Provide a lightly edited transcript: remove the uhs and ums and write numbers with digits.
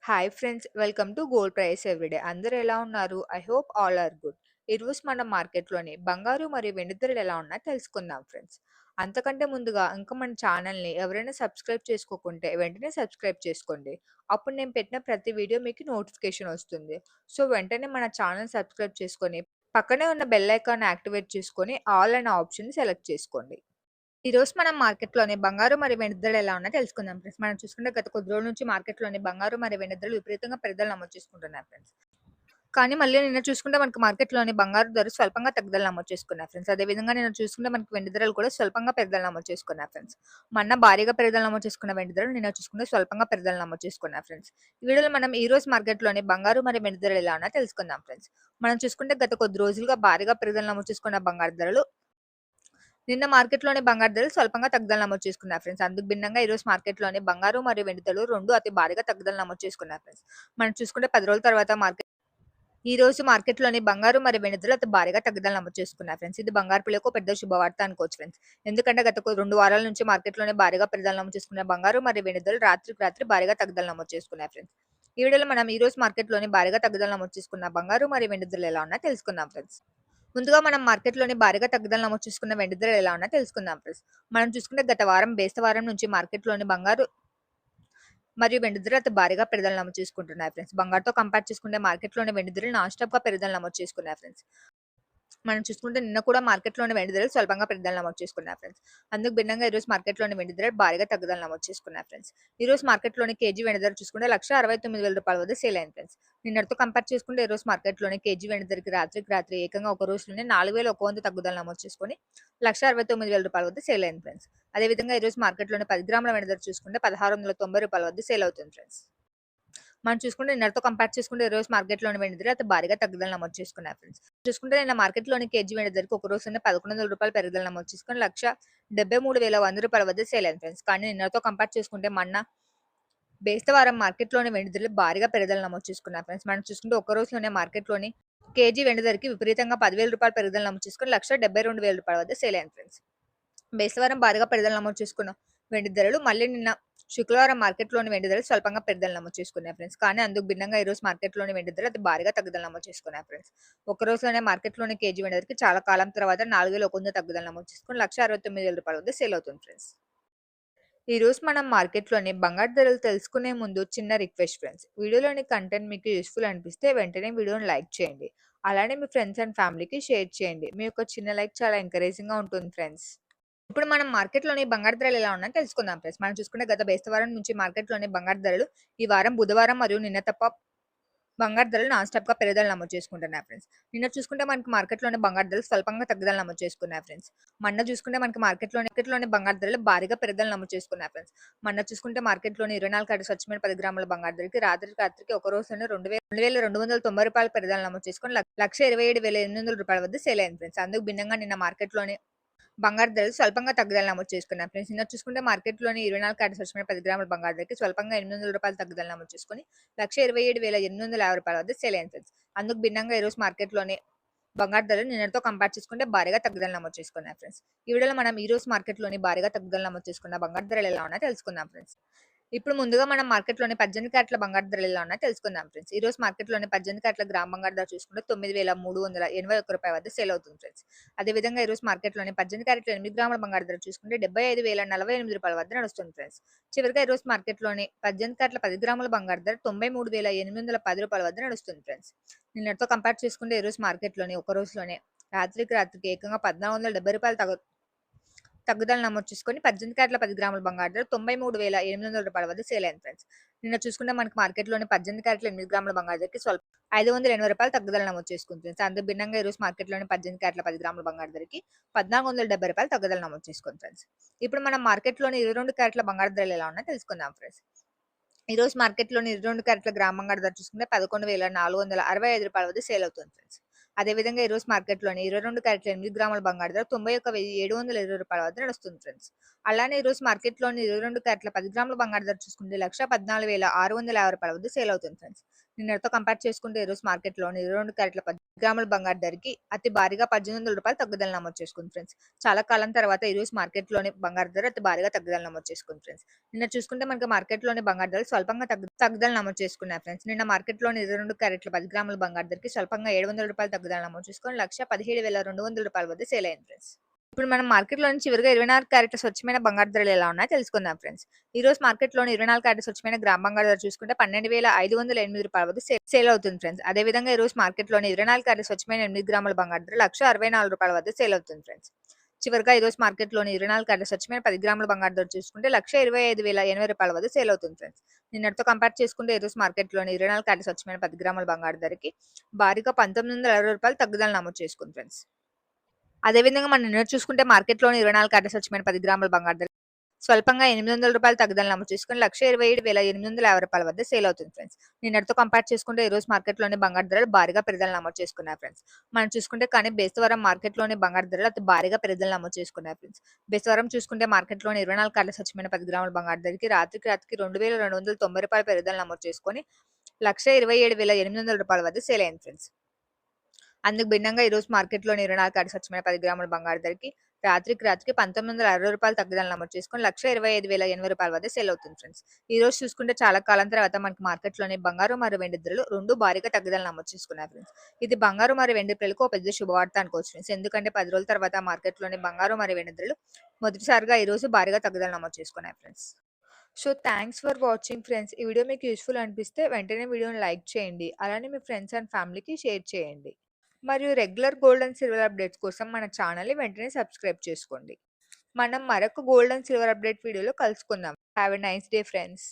Hi friends, welcome to gold price everyday. అందరూ ఎలా ఉన్నారు? I hope all are good. ఈరోజు మనం మార్కెట్లోని బంగారు మరియు వెండి ధరలు ఎలా ఉన్నాయో తెలుసుకుందాం ఫ్రెండ్స్. అంతకంటే ముందుగా ఇంకా మన ఛానల్ని ఎవరైనా సబ్స్క్రైబ్ చేసుకోకుంటే వెంటనే సబ్స్క్రైబ్ చేసుకోండి. అప్పుడు నేను పెట్టిన ప్రతి వీడియో మీకు నోటిఫికేషన్ వస్తుంది. సో వెంటనే మన ఛానల్ సబ్స్క్రైబ్ చేసుకొని పక్కనే ఉన్న బెల్ ఐకాన్ యాక్టివేట్ చేసుకొని ఆల్ అనే ఆప్షన్ సెలెక్ట్ చేసుకోండి. ఈరోజు మనం మార్కెట్‌లోని బంగారు మరియు వెండి ధరలు ఎలా ఉన్నాయో తెలుసుకుందాం ఫ్రెండ్స్. మనం చూసుకుంటే గత కొద్ది రోజుల నుంచి మార్కెట్‌లోని బంగారు మరియు వెండి ధరలు విపరీతంగా పెరుగుదల నమోదు చేసుకుంటున్నాయి ఫ్రెండ్స్. కానీ మళ్ళీ నిన్న చూసుకుంటే మనకి మార్కెట్‌లోని బంగారు ధరలు స్వల్పంగా తగ్గుదల నమోదు చేసుకున్నాయి ఫ్రెండ్స్. అదే విధంగా నిన్న చూసుకుంటే మనకి వెండి ధరలు కూడా స్వల్పంగా పెరుగుదల నమోదు చేసుకున్నాయి ఫ్రెండ్స్. మొన్న భారీగా పెరుగుదల నమోదు చేసుకున్న వెండి ధరలు నిన్న చూసుకుంటే స్వల్పంగా పెరుగుదల నమోదు చేసుకున్నాయి ఫ్రెండ్స్. ఈ వీడియోలో మనం ఈ రోజు మార్కెట్‌లోని బంగారు మరియు వెండి ధరలు ఎలా ఉన్నాయో తెలుసుకుందాం ఫ్రెండ్స్. మనం చూసుకుంటే గత కొద్ది రోజులుగా భారీగా పెరుగుదల నమోదు చేసుకున్న బంగారు ధరలు నిన్న మార్కెట్‌లోని బంగారు ధరలు స్వల్పంగా తగ్గుదల నమోదు చేసుకున్నాయి ఫ్రెండ్స్. అందుకు భిన్నంగా ఈరోజు మార్కెట్‌లోని బంగారు మరియు వెండి ధరలు 2 అతి భారీగా తగ్గుదల నమోదు చేసుకున్నాయి ఫ్రెండ్స్. మనం చూసుకుంటే 10 రోజుల తర్వాత ఈ రోజు మార్కెట్‌లోని బంగారు మరియు వెండి ధరలు అతి భారీగా తగ్గుదల నమోదు చేసుకున్నాయి ఫ్రెండ్స్. ఇది బంగారు పిల్లకు పెద్ద శుభవార్త అనుకోవచ్చు ఫ్రెండ్స్. ఎందుకంటే గత 2 వారాల నుంచి మార్కెట్‌లోని భారీగా పెరుగుదల నమోదు చేసుకున్న బంగారు మరియు వెండి ధరలు రాత్రికి రాత్రి భారీగా తగ్గుదల నమోదు చేసుకున్నాయి ఫ్రెండ్స్. ఈ వీడియోలో మనం ఈ రోజు మార్కెట్‌లోని భారీగా తగ్గుదల నమోదు చేసుకున్న బంగారు మరియు వెండి ధరలు ఎలా ఉన్నాయో తెలుసుకుందాం ఫ్రెండ్స్. ముందుగా మనం మార్కెట్‌లోని భారీగా తగ్గుదల నమోదు చేసుకున్న వెండి ధరలు ఎలా ఉన్నాయో తెలుసుకుందాం ఫ్రెండ్స్. మనం చూసుకుంటే గత వారం బేస్తవారం నుంచి మార్కెట్‌లోని బంగారు మరియు వెండి ధరలు అతి భారీగా పెరుగుదల నమోదు చేసుకుంటున్నాయి ఫ్రెండ్స్. బంగారుతో కంపేర్ చేసుకుంటే మార్కెట్‌లోని వెండి ధరలు నాన్ స్టాప్‌గా పెరుగుదల నమోదు చేసుకున్నాయి ఫ్రెండ్స్. మనం చూసుకుంటే నిన్న కూడా మార్కెట్‌లోని వెండి ధరలు స్వల్పంగా పెరుగుదల నమోదు చేసుకున్నాయి ఫ్రెండ్స్. అందుకు భిన్నంగా ఈరోజు మార్కెట్‌లోని వెండి ధరలు భారీగా తగ్గుదల నమోదు చేసుకున్నాయి ఫ్రెండ్స్. ఈరోజు మార్కెట్‌లోని కేజీ వెండి ధర చూసుకుంటే రూ. 1,69,000 వద్ద సేల్ అయింది ఫ్రెండ్స్. నిన్నటితో కంపేర్ చేసుకుంటే ఈరోజు మార్కెట్‌లోని కేజీ వెండి ధరకి రాత్రికి రాత్రి ఏకంగా ఒక రోజులోనే 4,100 తగ్గుదల నమోదు చేసుకొని రూ. 1,69,000 వద్ద సేల్ అయింది ఫ్రెండ్స్. అదేవిధంగా ఈరోజు మార్కెట్‌లోని 10 గ్రాముల వెండి ధర చూసుకుంటే రూ. 1,690 వద్ద సేల్ అవుతుంది ఫ్రెండ్స్. మనం చూసుకుంటే నిన్నటితో కంపేర్ చేసుకుంటే ఈరోజు మార్కెట్‌లోని వెండి ధరలు అతి భారీగా తగ్గుదల నమోదు చేసుకున్నాయి ఫ్రెండ్స్. చూసుకుంటే నిన్న మార్కెట్‌లోని కేజీ వెండి ధరకి ఒక రోజులోనే రూ. 1,100 పెరుగుదల నమోదు చేసుకొని రూ. 1,73,100 వద్ద సేల్ అయింది ఫ్రెండ్స్. కానీ నిన్నటితో కంపేర్ చేసుకుంటే మొన్న బేస్తవారం మార్కెట్‌లోని వెండి ధరలు భారీగా పెరుగుదల నమోదు చేసుకున్నాయి ఫ్రెండ్స్. మనం చూసుకుంటే ఒక రోజులోనే మార్కెట్‌లోని కేజీ వెండి ధరకి విపరీతంగా రూ. 10,000 పెరుగుదల నమోదు చేసుకొని రూ. 1,72,000 వద్ద సేల్ అయింది ఫ్రెండ్స్. బేస్తవారం భారీగా పెరుగుదల నమోదు చేసుకున్న వెండి ధరలు మళ్ళీ నిన్న శుక్రవారం మార్కెట్‌లోని వెండి ధరలు స్వల్పంగా పెరుగుదల నమోదు చేసుకున్నాయి ఫ్రెండ్స్. కానీ అందుకు భిన్నంగా ఈరోజు మార్కెట్‌లోని వెండి ధరలు అతి భారీగా తగ్గుదల నమోదు చేసుకున్నాయి ఫ్రెండ్స్. ఒక రోజులోనే మార్కెట్‌లోని కేజీ వెండి ధరకి చాలా కాలం తర్వాత 4,100 తగ్గుదల నమోదు చేసుకొని రూ. 1,69,000 వద్ద సేల్ అవుతుంది ఫ్రెండ్స్. ఈరోజు మనం మార్కెట్‌లోని బంగారు ధరలు తెలుసుకునే ముందు చిన్న రిక్వెస్ట్ ఫ్రెండ్స్. వీడియోలోని కంటెంట్ మీకు యూజ్‌ఫుల్ అనిపిస్తే వెంటనే వీడియోని లైక్ చేయండి. అలానే మీ ఫ్రెండ్స్ అండ్ ఫ్యామిలీకి షేర్ చేయండి. మీ యొక్క చిన్న లైక్ చాలా ఎంకరేజింగ్‌గా ఉంటుంది ఫ్రెండ్స్. ఇప్పుడు మనం మార్కెట్‌లోని బంగారు ధరలు ఎలా ఉన్నాయో తెలుసుకుందాం ఫ్రెండ్స్. మనం చూసుకుంటే గత బేస్తవారం నుంచి మార్కెట్‌లోని బంగారు ధరలు ఈ వారం బుధవారం మరియు నిన్న తప్ప బంగారు ధరలు నాన్ స్టాప్‌గా పెరుగుదల నమోదు చేసుకుంటున్నాయి ఫ్రెండ్స్. నిన్న చూసుకుంటే మనకి మార్కెట్‌లోని బంగారు ధరలు స్వల్పంగా తగ్గుదల నమోదు చేసుకున్నాయి ఫ్రెండ్స్. మొన్న చూసుకుంటే మనకి మార్కెట్‌లోని బంగారు ధరలు భారీగా పెరుగుదల నమోదు చేసుకున్నాయి ఫ్రెండ్స్. మొన్న చూసుకుంటే మార్కెట్‌లోని 24 క్యారెట్ స్వచ్ఛమైన 10 గ్రాముల బంగారు ధరకి రాత్రికి ఒక రోజులోనే రూ. 2,290 పెరుగుదల నమోదు చేసుకొని రూ. 1,27,800 వద్ద సేల్ అయింది ఫ్రెండ్స్. అందుకు భిన్నంగా నిన్న మార్కెట్‌లోని బంగారు ధరలు స్వల్పంగా తగ్గుదల నమోదు చేసుకున్నాయి ఫ్రెండ్స్. నిన్న చూసుకుంటే మార్కెట్‌లోని 24 క్యారెట్ స్వచ్ఛమైన 10 గ్రాముల బంగారు ధరకి స్వల్పంగా రూ. 800 తగ్గుదల నమోదు చేసుకొని రూ. 1,27,850 వద్ద సేల్ అయింది ఫ్రెండ్స్. అందుకు భిన్నంగా ఈరోజు మార్కెట్‌లోని బంగారు ధరలు నిన్నటితో కంపేర్ చేసుకుంటే భారీగా తగ్గుదల నమోదు చేసుకున్నాయి ఫ్రెండ్స్. ఈ వీడియోలో మనం ఈ రోజు మార్కెట్‌లోని భారీగా తగ్గుదల నమోదు చేసుకున్న బంగారు ధరలు ఎలా ఉన్నాయో తెలుసుకుందాం ఫ్రెండ్స్. ఇప్పుడు ముందుగా మనం మార్కెట్‌లోని 18 క్యారెట్ల బంగారు ధరలు ఎలా ఉన్నాయో తెలుసుకుందాం ఫ్రెండ్స్. ఈ రోజు మార్కెట్‌లోని 18 క్యారెట్ల గ్రామ్ బంగారు ధర చూసుకుంటే రూ. 9,381 వద్ద సేల్ అవుతుంది ఫ్రెండ్స్. అదేవిధంగా ఈ రోజు మార్కెట్‌లోని 18 క్యారెట్ల 8 గ్రాముల బంగారు ధర చూసుకుంటే రూ. 75,048 వద్ద నడుస్తుంది ఫ్రెండ్స్. చివరిగా ఈ రోజు మార్కెట్‌లోని 18 క్యారెట్ల 10 గ్రాముల బంగారు ధర రూ. 93,810 వద్ద నడుస్తుంది ఫ్రెండ్స్. నిన్నటితో కంపేర్ చేసుకుంటే ఈ రోజు మార్కెట్‌లోని ఒక రోజులోనే రాత్రికి ఏకంగా రూ. 1,470 తగ్గుదల నమోదు చేసుకొని 18 క్యారెట్ల 10 గ్రాముల బంగారు ధర రూ. 93,800 వద్ద సేల్ అయింది ఫ్రెండ్స్. నిన్న చూసుకుంటే మనకి మార్కెట్‌లోని 18 క్యారెట్ల 8 గ్రాముల బంగారు ధరకి రూ. 580 తగ్గుదల నమోదు చేసుకుంది ఫ్రెండ్స్. అందుకు భిన్నంగా ఈ రోజు మార్కెట్‌లోని 18 క్యారెట్ల 10 గ్రాముల బంగారు ధరకి రూ. 1,470 తగ్గుదల నమోదు చేసుకుంది ఫ్రెండ్స్. ఇప్పుడు మనం మార్కెట్‌లోని 22 క్యారెట్ల బంగారు ధరలు ఎలా ఉన్నాయో తెలుసుకుందాం ఫ్రెండ్స్. ఈ రోజు మార్కెట్‌లోని 22 క్యారెట్ల గ్రామ్ బంగారు ధర చూసుకుంటే రూ. 11,465 వద్ద సేల్ అవుతుంది ఫ్రెండ్స్. అదేవిధంగా ఈ రోజు మార్కెట్‌లోని 22 క్యారెట్ల 8 గ్రాముల బంగారు ధర రూ. 91,720 వద్ద నడుస్తుంది ఫ్రెండ్స్. అలానే ఈ రోజు మార్కెట్‌లోని 22 క్యారెట్ల 10 గ్రాముల బంగారు ధర చూసుకుంటే రూ. 14,650 వద్ద సేల్ అవుతుంది ఫ్రెండ్స్. నిన్నటితో కంపేర్ చేసుకుంటే ఈరోజు మార్కెట్‌లోని 22 క్యారెట్ల 10 గ్రాముల బంగారు ధరకి అతి భారీగా రూ. 1,800 తగ్గుదల నమోదు చేసుకుంది ఫ్రెండ్స్. చాలా కాలం తర్వాత ఈరోజు మార్కెట్‌లోని బంగారు ధర అతి భారీగా తగ్గుదల నమోదు చేసుకుంది ఫ్రెండ్స్. నిన్న చూసుకుంటే మనకి మార్కెట్‌లోని బంగారు ధరలు స్వల్పంగా తగ్గుదల నమోదు చేసుకున్నాయి ఫ్రెండ్స్. నిన్న మార్కెట్‌లోని 22 క్యారెట్ల 10 గ్రాముల బంగారు ధరకి స్వల్పంగా రూ. 700 తగ్గుదల నమోదు చేసుకొని రూ. 1,17,200 వద్ద సేల్ అయింది ఫ్రెండ్స్. ఇప్పుడు మనం మార్కెట్‌లోని చివరిగా 24 క్యారెట్ల స్వచ్ఛమైన బంగారు ధరలు ఎలా ఉన్నాయో తెలుసుకుందాం ఫ్రెండ్స్. ఈరోజు మార్కెట్‌లోని 24 క్యారెట్ల స్వచ్ఛమైన గ్రామ్ బంగారు ధర చూసుకుంటే రూ. 12,508 వద్ద సేల్ అవుతుంది ఫ్రెండ్స్. అదేవిధంగా ఈరోజు మార్కెట్‌లోని 24 క్యారెట్ల స్వచ్ఛమైన 8 గ్రాముల బంగారు ధర రూ. 1,64 వద్ద సేల్ అవుతుంది ఫ్రెండ్స్. చివరగా ఈరోజు మార్కెట్‌లోని 24 క్యారెట్ల స్వచ్ఛమైన 10 గ్రాముల బంగారు ధర చూసుకుంటే రూ. 1,25,080 వద్ద సేల్ అవుతుంది ఫ్రెండ్స్. నిన్నటితో కంపేర్ చేసుకుంటే ఈరోజు మార్కెట్‌లోని 24 క్యారెట్ల స్వచ్ఛమైన 10 గ్రాముల బంగారు ధరకి భారీగా రూ. 1,960 తగ్గుదల నమోదు చేసుకుంది ఫ్రెండ్స్. అదేవిధంగా మనం నిన్న చూసుకుంటే మార్కెట్‌లోని 24 క్యారెట్ల స్వచ్ఛమైన 10 గ్రాముల బంగారు ధర స్వల్పంగా రూ. 800 తగ్గుదల నమోదు చేసుకొని రూ. 1,27,850 వద్ద సేల్ అవుతుంది ఫ్రెండ్స్. నిన్నటితో కంపేర్ చేసుకుంటే ఈరోజు మార్కెట్‌లోని బంగారు ధరలు భారీగా పెరుగుదల నమోదు చేసుకున్నాయి ఫ్రెండ్స్. మనం చూసుకుంటే కానీ బేస్తవారం మార్కెట్‌లోని బంగారు ధరలు అతి భారీగా పెరుగుదల నమోదు చేసుకున్నాయి ఫ్రెండ్స్. బేస్తవారం చూసుకుంటే మార్కెట్‌లోని 24 క్యారెట్ల స్వచ్ఛమైన 10 గ్రాముల బంగారు ధరకి రాత్రికి రూ. 2,290 పెరుగుదల నమోదు చేసుకొని రూ. 1,27,800 వద్ద సేల్ అయింది ఫ్రెండ్స్. అందుకు భిన్నంగా ఈరోజు మార్కెట్‌లోని 24 క్యారెట్ల స్వచ్ఛమైన 10 గ్రాముల బంగారు ధరకి రాత్రికి రూ. 1,960 తగ్గుదల నమోదు చేసుకొని రూ. 1,25,080 వద్ద సేల్ అవుతుంది ఫ్రెండ్స్. ఈరోజు చూసుకుంటే చాలా కాలం తర్వాత మనకి మార్కెట్‌లోని బంగారు మరియు వెండి ధరలు 2 భారీగా తగ్గుదల నమోదు చేసుకున్నాయి ఫ్రెండ్స్. ఇది బంగారు మరియు వెండి ప్రియులకు ఒక పెద్ద శుభవార్త అనుకోవచ్చు ఫ్రెండ్స్. ఎందుకంటే 10 రోజుల తర్వాత మార్కెట్‌లోని బంగారు మరియు వెండి ధరలు మొదటిసారిగా ఈరోజు భారీగా తగ్గుదల నమోదు చేసుకున్నాయి friends. So, thanks for watching friends. ఈ వీడియో మీకు యూజ్‌ఫుల్ అనిపిస్తే వెంటనే వీడియోని లైక్ చేయండి. అలానే మీ ఫ్రెండ్స్ అండ్ ఫ్యామిలీకి షేర్ చేయండి. మరియు regular gold and silver updates కోసం మన ఛానల్‌ని వెంటనే సబ్స్క్రైబ్ చేసుకోండి. మనం మరొక గోల్డ్ అండ్ సిల్వర్ అప్డేట్ వీడియోలో కలుసుకుందాం. Have a nice day friends.